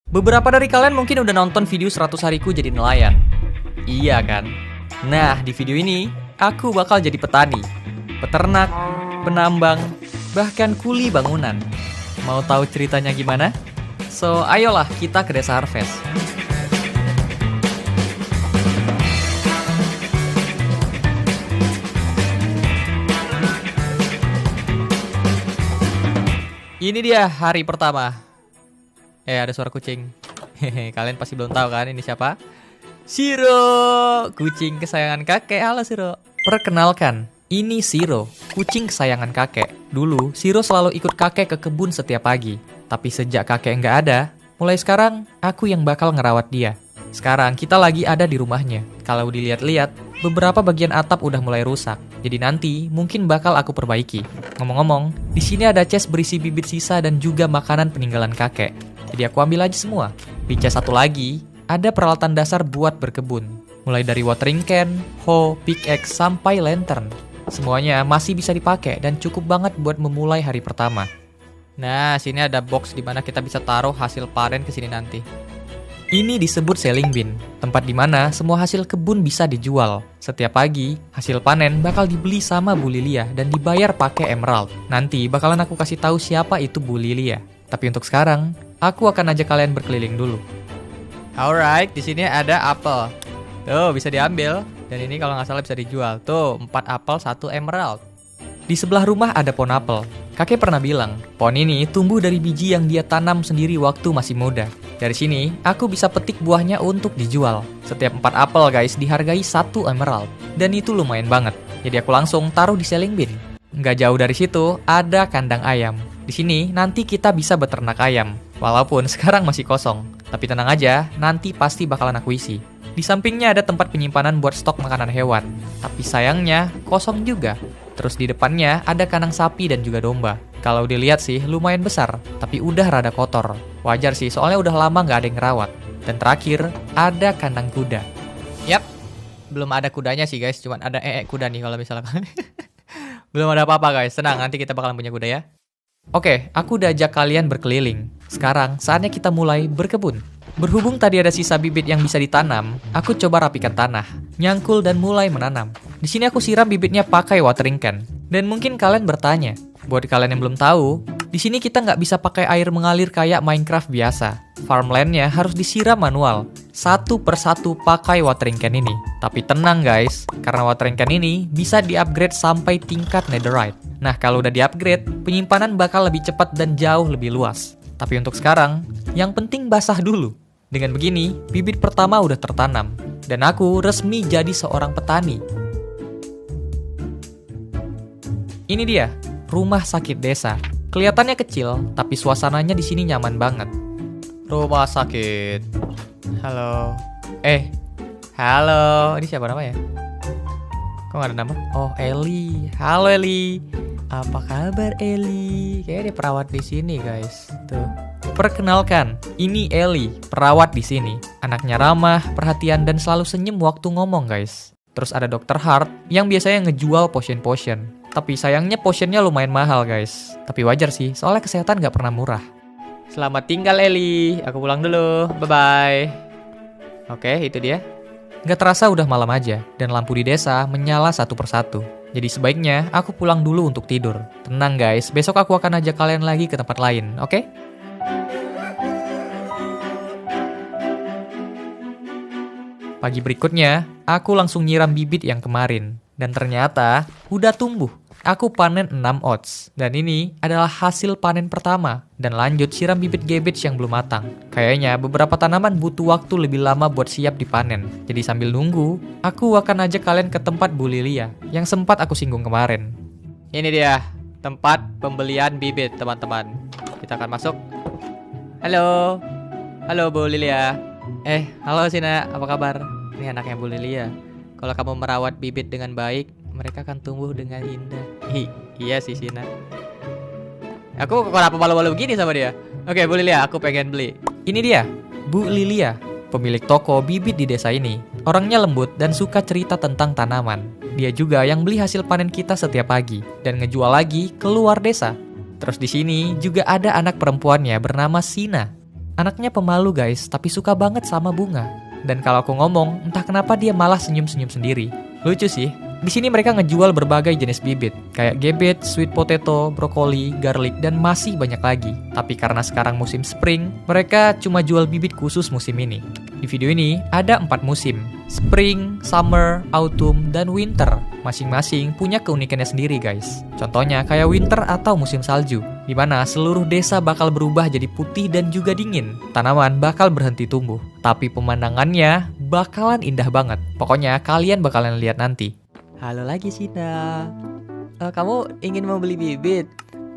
Beberapa dari kalian mungkin udah nonton video 100 hariku jadi nelayan. Iya kan? Nah, di video ini, aku bakal jadi petani, peternak, penambang, bahkan kuli bangunan. Mau tahu ceritanya gimana? So, ayolah kita ke desa Harvest. Ini dia hari pertama. Ada suara kucing. Hehe, kalian pasti belum tahu kan ini siapa? Siro, kucing kesayangan kakek. Halo Siro. Perkenalkan, ini Siro, kucing kesayangan kakek. Dulu, Siro selalu ikut kakek ke kebun setiap pagi. Tapi sejak kakek nggak ada, mulai sekarang aku yang bakal ngerawat dia. Sekarang kita lagi ada di rumahnya. Kalau dilihat-lihat, beberapa bagian atap udah mulai rusak. Jadi nanti mungkin bakal aku perbaiki. Ngomong-ngomong, di sini ada chest berisi bibit sisa dan juga makanan peninggalan kakek. Jadi aku ambil aja semua. Di chest satu lagi, ada peralatan dasar buat berkebun. Mulai dari watering can, hoe, pickaxe, sampai lantern. Semuanya masih bisa dipakai dan cukup banget buat memulai hari pertama. Nah, sini ada box di mana kita bisa taruh hasil panen ke sini nanti. Ini disebut selling bin, tempat di mana semua hasil kebun bisa dijual. Setiap pagi, hasil panen bakal dibeli sama Bu Lilia dan dibayar pakai emerald. Nanti bakalan aku kasih tahu siapa itu Bu Lilia. Tapi untuk sekarang, aku akan ajak kalian berkeliling dulu. Alright, di sini ada apel. Tuh, bisa diambil. Dan ini kalau nggak salah bisa dijual. Tuh, 4 apel, 1 emerald. Di sebelah rumah ada pohon apel. Kakek pernah bilang, pohon ini tumbuh dari biji yang dia tanam sendiri waktu masih muda. Dari sini, aku bisa petik buahnya untuk dijual. Setiap 4 apel guys dihargai 1 emerald. Dan itu lumayan banget. Jadi aku langsung taruh di selling bin. Nggak jauh dari situ, ada kandang ayam. Di sini, nanti kita bisa beternak ayam. Walaupun sekarang masih kosong. Tapi tenang aja, nanti pasti bakalan aku isi. Di sampingnya ada tempat penyimpanan buat stok makanan hewan. Tapi sayangnya, kosong juga. Terus di depannya ada kandang sapi dan juga domba. Kalau dilihat sih lumayan besar, tapi udah rada kotor. Wajar sih, soalnya udah lama nggak ada yang ngerawat. Dan terakhir, ada kandang kuda. Yap, belum ada kudanya sih guys, cuman ada kuda nih kalau misalnya. Belum ada apa-apa guys, tenang, nanti kita bakalan punya kuda ya. Oke, aku udah ajak kalian berkeliling. Sekarang saatnya kita mulai berkebun. Berhubung tadi ada sisa bibit yang bisa ditanam, aku coba rapikan tanah, nyangkul dan mulai menanam. Di sini aku siram bibitnya pakai watering can. Dan mungkin kalian bertanya, buat kalian yang belum tahu, di sini kita nggak bisa pakai air mengalir kayak Minecraft biasa. Farmlandnya harus disiram manual, satu persatu pakai watering can ini. Tapi tenang guys, karena watering can ini bisa di-upgrade sampai tingkat netherite. Nah kalau udah di-upgrade, penyimpanan bakal lebih cepat dan jauh lebih luas. Tapi untuk sekarang, yang penting basah dulu. Dengan begini, bibit pertama udah tertanam. Dan aku resmi jadi seorang petani. Ini dia, rumah sakit desa. Kelihatannya kecil, tapi suasananya di sini nyaman banget. Rumah sakit. Halo. Halo. Ini siapa namanya? Kok nggak ada nama? Oh, Eli. Halo Eli. Apa kabar Eli? Kayaknya dia perawat di sini guys. Tuh. Perkenalkan, ini Eli, perawat di sini. Anaknya ramah, perhatian dan selalu senyum waktu ngomong guys. Terus ada Dr. Hart yang biasanya ngejual potion-potion. Tapi sayangnya potionnya lumayan mahal guys. Tapi wajar sih, soalnya kesehatan nggak pernah murah. Selamat tinggal Eli, aku pulang dulu, bye-bye. Oke, itu dia. Nggak terasa udah malam aja, dan lampu di desa menyala satu persatu. Jadi sebaiknya aku pulang dulu untuk tidur. Tenang guys, besok aku akan ajak kalian lagi ke tempat lain, oke? Pagi berikutnya, aku langsung nyiram bibit yang kemarin. Dan ternyata, udah tumbuh. Aku panen 6 oats. Dan ini adalah hasil panen pertama. Dan lanjut siram bibit cabbage yang belum matang. Kayaknya beberapa tanaman butuh waktu lebih lama buat siap dipanen. Jadi sambil nunggu, aku akan ajak kalian ke tempat Bu Lilia yang sempat aku singgung kemarin. Ini dia, tempat pembelian bibit teman-teman. Kita akan masuk. Halo. Halo Bu Lilia. Halo Sina, apa kabar? Ini anaknya Bu Lilia. Kalau kamu merawat bibit dengan baik, mereka akan tumbuh dengan indah. Iya sih Sina. Aku kenapa malu-malu begini sama dia? Oke, Bu Lilia, aku pengen beli. Ini dia, Bu Lilia, pemilik toko bibit di desa ini. Orangnya lembut dan suka cerita tentang tanaman. Dia juga yang beli hasil panen kita setiap pagi dan ngejual lagi keluar desa. Terus di sini juga ada anak perempuannya bernama Sina. Anaknya pemalu guys, tapi suka banget sama bunga. Dan kalau aku ngomong, entah kenapa dia malah senyum-senyum sendiri. Lucu sih. Di sini mereka ngejual berbagai jenis bibit, kayak gebet, sweet potato, brokoli, garlic, dan masih banyak lagi. Tapi karena sekarang musim spring, mereka cuma jual bibit khusus musim ini. Di video ini ada 4 musim, spring, summer, autumn, dan winter. Masing-masing punya keunikannya sendiri guys. Contohnya kayak winter atau musim salju, di mana seluruh desa bakal berubah jadi putih dan juga dingin. Tanaman bakal berhenti tumbuh, tapi pemandangannya bakalan indah banget. Pokoknya kalian bakalan lihat nanti. Halo lagi Sina. Kamu ingin membeli bibit?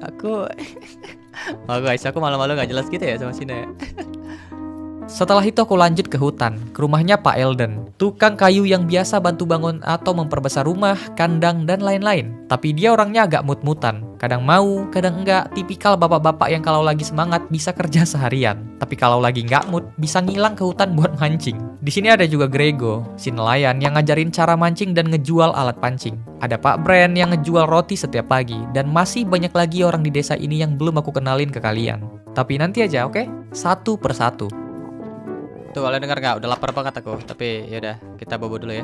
Aku oh guys, aku malu-malu gak jelas gitu ya sama Sina ya. Setelah itu aku lanjut ke hutan, ke rumahnya Pak Elden, tukang kayu yang biasa bantu bangun atau memperbesar rumah, kandang, dan lain-lain. Tapi dia orangnya agak mut-mutan, kadang mau, kadang enggak, tipikal bapak-bapak yang kalau lagi semangat bisa kerja seharian. Tapi kalau lagi nggak mood, bisa ngilang ke hutan buat mancing. Di sini ada juga Grego, si nelayan yang ngajarin cara mancing dan ngejual alat pancing. Ada Pak Brand yang ngejual roti setiap pagi, dan masih banyak lagi orang di desa ini yang belum aku kenalin ke kalian. Tapi nanti aja, oke? Satu persatu. Tuh kalian dengar nggak? Udah lapar banget aku. Tapi yaudah, kita bobo dulu ya.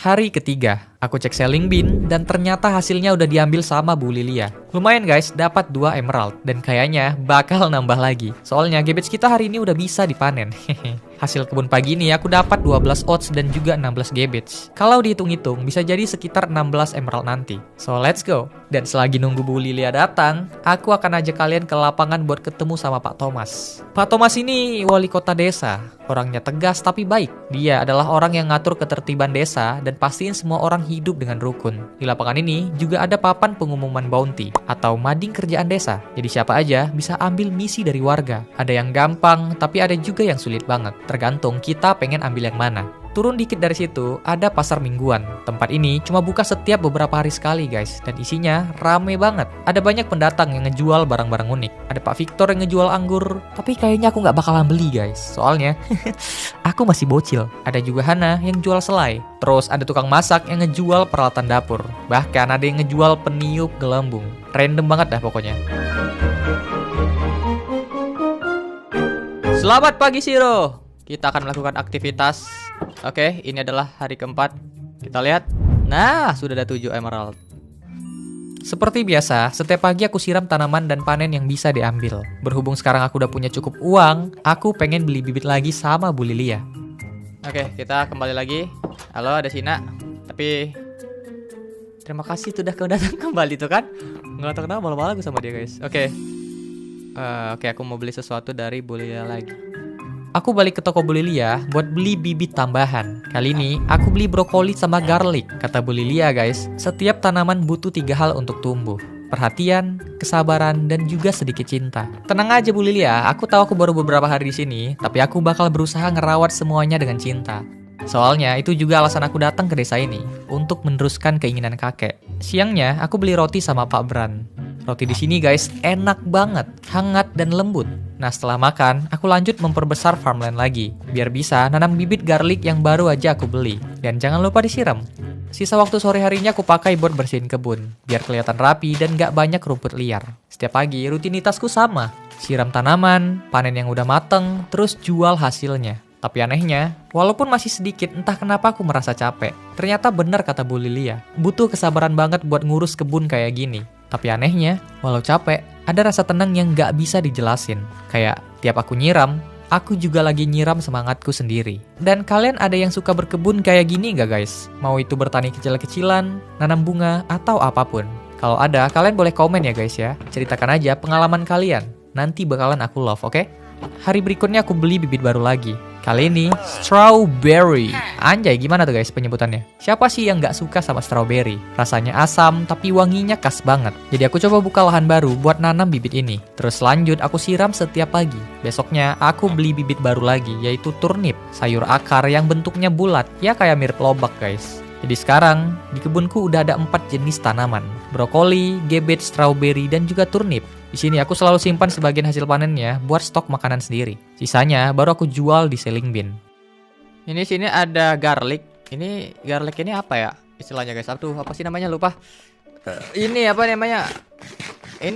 Hari ketiga, aku cek selling bin dan ternyata hasilnya udah diambil sama Bu Lilia. Lumayan guys, dapat 2 emerald dan kayaknya bakal nambah lagi. Soalnya gebets kita hari ini udah bisa dipanen. Hasil kebun pagi ini aku dapat 12 oats dan juga 16 gebets. Kalau dihitung-hitung bisa jadi sekitar 16 emerald nanti. So let's go. Dan selagi nunggu Bu Lilia datang, aku akan ajak kalian ke lapangan buat ketemu sama Pak Thomas. Pak Thomas ini wali kota desa. Orangnya tegas tapi baik. Dia adalah orang yang ngatur ketertiban desa dan pastiin semua orang hidup dengan rukun. Di lapangan ini juga ada papan pengumuman bounty atau mading kerjaan desa. Jadi siapa aja bisa ambil misi dari warga. Ada yang gampang, tapi ada juga yang sulit banget. Tergantung kita pengen ambil yang mana. Turun dikit dari situ, ada pasar mingguan. Tempat ini cuma buka setiap beberapa hari sekali guys, dan isinya rame banget. Ada banyak pendatang yang ngejual barang-barang unik. Ada Pak Victor yang ngejual anggur, tapi kayaknya aku nggak bakalan beli guys. Soalnya, aku masih bocil. Ada juga Hana yang jual selai. Terus ada tukang masak yang ngejual peralatan dapur. Bahkan ada yang ngejual peniup gelembung. Random banget dah pokoknya. Selamat pagi Siro. Kita akan melakukan aktivitas. Oke, ini adalah hari keempat. Kita lihat. Nah, sudah ada 7 emerald. Seperti biasa, setiap pagi aku siram tanaman dan panen yang bisa diambil. Berhubung sekarang aku udah punya cukup uang, aku pengen beli bibit lagi sama Bu Lilia. Oke, kita kembali lagi. Halo, ada Sina. Tapi terima kasih sudah kau datang kembali tuh kan. Nggak tahu kenapa malu-malu aku sama dia guys. Oke, aku mau beli sesuatu dari Bu Lilia lagi. Aku balik ke toko Bu Lilia buat beli bibit tambahan. Kali ini aku beli brokoli sama garlic. Kata Bu Lilia guys, setiap tanaman butuh 3 hal untuk tumbuh. Perhatian, kesabaran, dan juga sedikit cinta. Tenang aja Bu Lilia, aku tahu aku baru beberapa hari di sini, tapi aku bakal berusaha ngerawat semuanya dengan cinta. Soalnya itu juga alasan aku datang ke desa ini, untuk meneruskan keinginan kakek. Siangnya aku beli roti sama Pak Bran. Roti di sini guys enak banget, hangat dan lembut. Nah setelah makan, aku lanjut memperbesar farmland lagi, biar bisa nanam bibit garlic yang baru aja aku beli. Dan jangan lupa disiram. Sisa waktu sore harinya aku pakai buat bersihin kebun, biar kelihatan rapi dan gak banyak rumput liar. Setiap pagi rutinitasku sama, siram tanaman, panen yang udah mateng, terus jual hasilnya. Tapi anehnya, walaupun masih sedikit, entah kenapa aku merasa capek. Ternyata benar kata Bu Lilia, butuh kesabaran banget buat ngurus kebun kayak gini. Tapi anehnya, walau capek, ada rasa tenang yang gak bisa dijelasin. Kayak tiap aku nyiram, aku juga lagi nyiram semangatku sendiri. Dan kalian ada yang suka berkebun kayak gini gak guys? Mau itu bertani kecil-kecilan, nanam bunga, atau apapun. Kalau ada, kalian boleh komen ya guys ya. Ceritakan aja pengalaman kalian. Nanti bakalan aku love, oke? Hari berikutnya aku beli bibit baru lagi. Kali ini strawberry. Anjay, gimana tuh guys penyebutannya? Siapa sih yang gak suka sama strawberry? Rasanya asam tapi wanginya khas banget. Jadi aku coba buka lahan baru buat nanam bibit ini. Terus lanjut aku siram setiap pagi. Besoknya aku beli bibit baru lagi, yaitu turnip, sayur akar yang bentuknya bulat. Ya kayak mirip lobak guys. Jadi sekarang di kebunku udah ada 4 jenis tanaman. Brokoli, gebet, strawberry, dan juga turnip. Di sini aku selalu simpan sebagian hasil panennya buat stok makanan sendiri. Sisanya baru aku jual di selling bin. Ini sini ada garlic. Ini garlic ini apa ya istilahnya guys? Aduh, apa sih namanya lupa. Ini apa namanya?